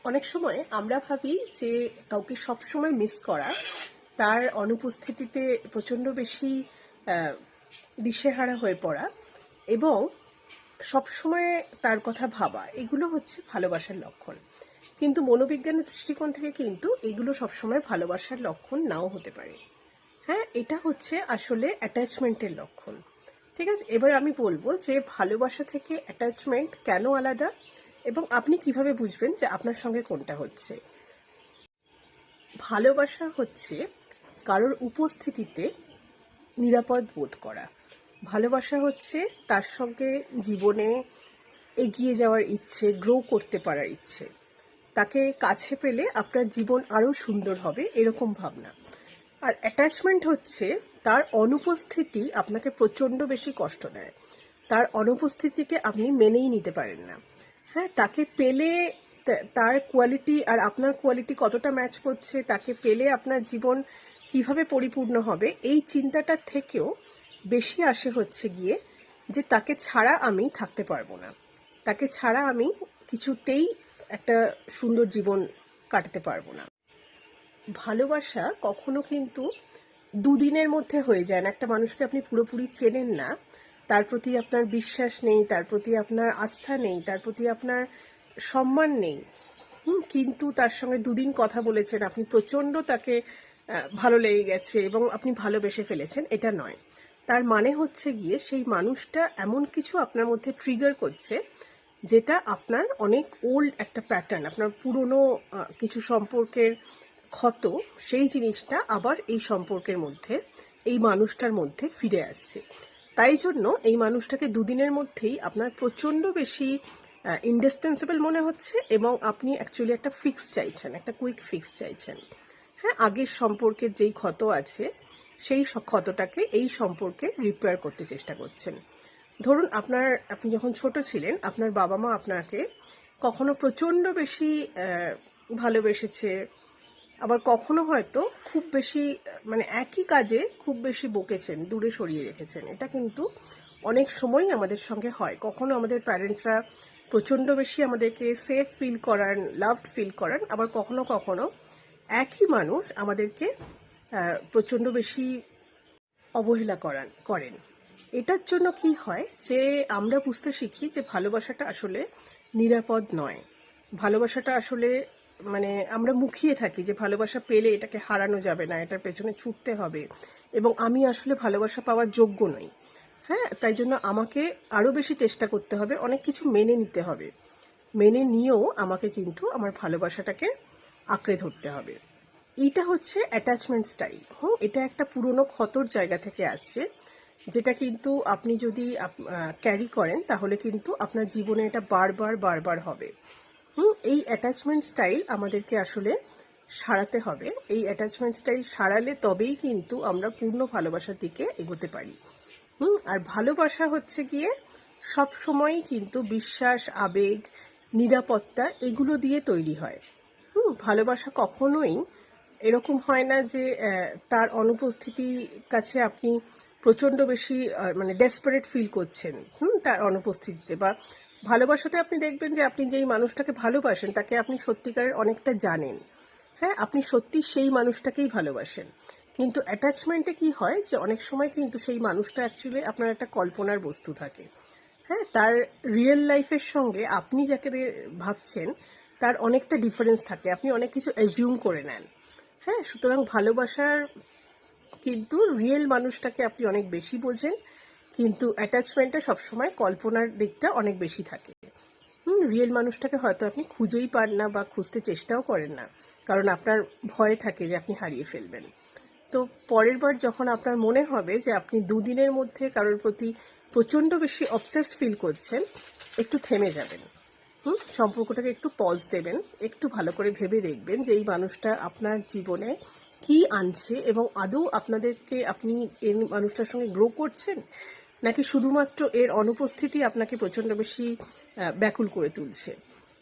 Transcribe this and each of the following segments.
অনেক সময় আমরা ভাবি যে কাউকে সবসময় মিস করা, তার অনুপস্থিতিতে প্রচণ্ড বেশি দিশেহারা হয়ে পড়া এবং সবসময় তার কথা ভাবা, এগুলো হচ্ছে ভালোবাসার লক্ষণ। কিন্তু মনোবিজ্ঞানের দৃষ্টিকোণ থেকে কিন্তু এগুলো সবসময় ভালোবাসার লক্ষণ নাও হতে পারে। হ্যাঁ, এটা হচ্ছে আসলে অ্যাটাচমেন্টের লক্ষণ। ঠিক আছে, এবার আমি বলবো যে ভালোবাসা থেকে অ্যাটাচমেন্ট কেন আলাদা এবং আপনি কিভাবে বুঝবেন যে আপনার সঙ্গে কোনটা হচ্ছে। ভালোবাসা হচ্ছে কারোর উপস্থিতিতে নিরাপদ বোধ করা। ভালোবাসা হচ্ছে তার সঙ্গে জীবনে এগিয়ে যাওয়ার ইচ্ছে, গ্রো করতে পারার ইচ্ছে। তাকে কাছে পেলে আপনার জীবন আরও সুন্দর হবে, এরকম ভাবনা। আর অ্যাটাচমেন্ট হচ্ছে তার অনুপস্থিতি আপনাকে প্রচণ্ড বেশি কষ্ট দেয়। তার অনুপস্থিতিকে আপনি মেনেই নিতে পারেন না। হ্যাঁ, তাকে পেলে তার কোয়ালিটি আর আপনার কোয়ালিটি কতটা ম্যাচ করছে, তাকে পেলে আপনার জীবন কিভাবে পরিপূর্ণ হবে, এই চিন্তাটার থেকেও বেশি আসে হচ্ছে গিয়ে যে তাকে ছাড়া আমি থাকতে পারবো না, তাকে ছাড়া আমি কিছুতেই একটা সুন্দর জীবন কাটাতে পারবো না। ভালোবাসা কখনো কিন্তু দুদিনের মধ্যে হয়ে যায় না। একটা মানুষকে আপনি পুরোপুরি চেনেন না, তার প্রতি আপনার বিশ্বাস নেই, তার প্রতি আপনার আস্থা নেই, তার প্রতি আপনার সম্মান নেই, কিন্তু তার সঙ্গে দুদিন কথা বলেছেন, আপনি প্রচণ্ড তাকে ভালো লেগে গেছে এবং আপনি ভালোবেসে ফেলেছেন, এটা নয়। তার মানে হচ্ছে গিয়ে সেই মানুষটা এমন কিছু আপনার মধ্যে ট্রিগার করছে যেটা আপনার অনেক ওল্ড একটা প্যাটার্ন, আপনার পুরনো কিছু সম্পর্কের ক্ষত, সেই জিনিসটা আবার এই সম্পর্কের মধ্যে, এই মানুষটার মধ্যে ফিরে আসছে। তাই জন্য এই মানুষটাকে দুদিনের মধ্যেই আপনার প্রচণ্ড বেশি ইন্ডিসপেন্সেবল মনে হচ্ছে এবং আপনি অ্যাকচুয়ালি একটা ফিক্স চাইছেন, একটা কুইক ফিক্স চাইছেন। হ্যাঁ, আগের সম্পর্কের যেই ক্ষত আছে সেই ক্ষতটাকে এই সম্পর্কে রিপেয়ার করতে চেষ্টা করছেন। ধরুন আপনি যখন ছোট ছিলেন, আপনার বাবা মা আপনাকে কখনো প্রচণ্ড বেশি ভালোবেসেছে, আবার কখনো হয়তো খুব বেশি মানে একই কাজে খুব বেশি বকেছেন, দূরে সরিয়ে রেখেছেন। এটা কিন্তু অনেক সময়ই আমাদের সঙ্গে হয়। কখনো আমাদের প্যারেন্টরা প্রচণ্ড বেশি আমাদেরকে সেফ ফিল করান, লাভড ফিল করান, আবার কখনো কখনো একই মানুষ আমাদেরকে প্রচণ্ড বেশি অবহেলা করেন। এটার জন্য কি হয় যে আমরা বুঝতে শিখি যে ভালোবাসাটা আসলে নিরাপদ নয়। ভালোবাসাটা আসলে মানে আমরা মুখিয়ে থাকি যে ভালোবাসা পেলে এটাকে হারানো যাবে না, এটার পেছনে ছুটতে হবে এবং আমি আসলে ভালোবাসা পাওয়ার যোগ্য নই। হ্যাঁ, তাই জন্য আমাকে আরও বেশি চেষ্টা করতে হবে, অনেক কিছু মেনে নিতে হবে, মেনে নিয়েও আমাকে কিন্তু আমার ভালোবাসাটাকে আঁকড়ে ধরতে হবে। এইটা হচ্ছে অ্যাটাচমেন্ট স্টাইল। এটা একটা পুরনো ক্ষতর জায়গা থেকে আসছে, যেটা কিন্তু আপনি যদি ক্যারি করেন তাহলে কিন্তু আপনার জীবনে এটা বারবার বারবার হবে। এই অ্যাটাচমেন্ট স্টাইল আমাদেরকে আসলে সারাতে হবে। এই অ্যাটাচমেন্ট স্টাইল সারালে তবেই কিন্তু আমরা পূর্ণ ভালোবাসার দিকে এগোতে পারি। আর ভালোবাসা হচ্ছে গিয়ে সব সময়ই কিন্তু বিশ্বাস, আবেগ, নিরাপত্তা এগুলো দিয়ে তৈরি হয়। ভালোবাসা কখনোই এরকম হয় না যে তার অনুপস্থিতির কাছে আপনি প্রচণ্ড বেশি মানে ডেসপারেট ফিল করছেন তার অনুপস্থিতিতে। বা ভালোবাসাতে আপনি দেখবেন যে আপনি যেই মানুষটাকে ভালোবাসেন তাকে আপনি সত্যিকারের অনেকটা জানেন। হ্যাঁ, আপনি সত্যি সেই মানুষটাকেই ভালোবাসেন। কিন্তু অ্যাটাচমেন্টে কি হয় যে অনেক সময় কিন্তু সেই মানুষটা অ্যাকচুয়ালি আপনার একটা কল্পনার বস্তু থাকে। হ্যাঁ, তার রিয়েল লাইফের সঙ্গে আপনি যাকে ভাবছেন তার অনেকটা ডিফারেন্স থাকে, আপনি অনেক কিছু অ্যাজিউম করে নেন। হ্যাঁ, সুতরাং ভালোবাসার কিন্তু রিয়েল মানুষটাকে আপনি অনেক বেশি বোঝেন, কিন্তু অ্যাটাচমেন্টে সবসময় কল্পনার দিকটা অনেক বেশি থাকে। রিয়েল মানুষটাকে হয়তো আপনি খুঁজেই পান না বা খুঁজতে চেষ্টাও করেন না, কারণ আপনার ভয় থাকে যে আপনি হারিয়ে ফেলবেন। তো পরের বার যখন আপনার মনে হবে যে আপনি দুদিনের মধ্যে কারোর প্রতি প্রচণ্ড বেশি অবসেসড ফিল করছেন, একটু থেমে যাবেন। সম্পর্কটাকে একটু পজ দেবেন, একটু ভালো করে ভেবে দেখবেন যে এই মানুষটা আপনার জীবনে কি আনছে এবং আদৌ আপনি এই মানুষটার সঙ্গে গ্রো করছেন, নাকি শুধুমাত্র এর অনুপস্থিতি আপনাকে প্রচণ্ড বেশি ব্যাকুল করে তুলছে।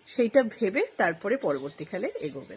সেইটা ভেবে তারপরে পরবর্তীকালে এগোবেন।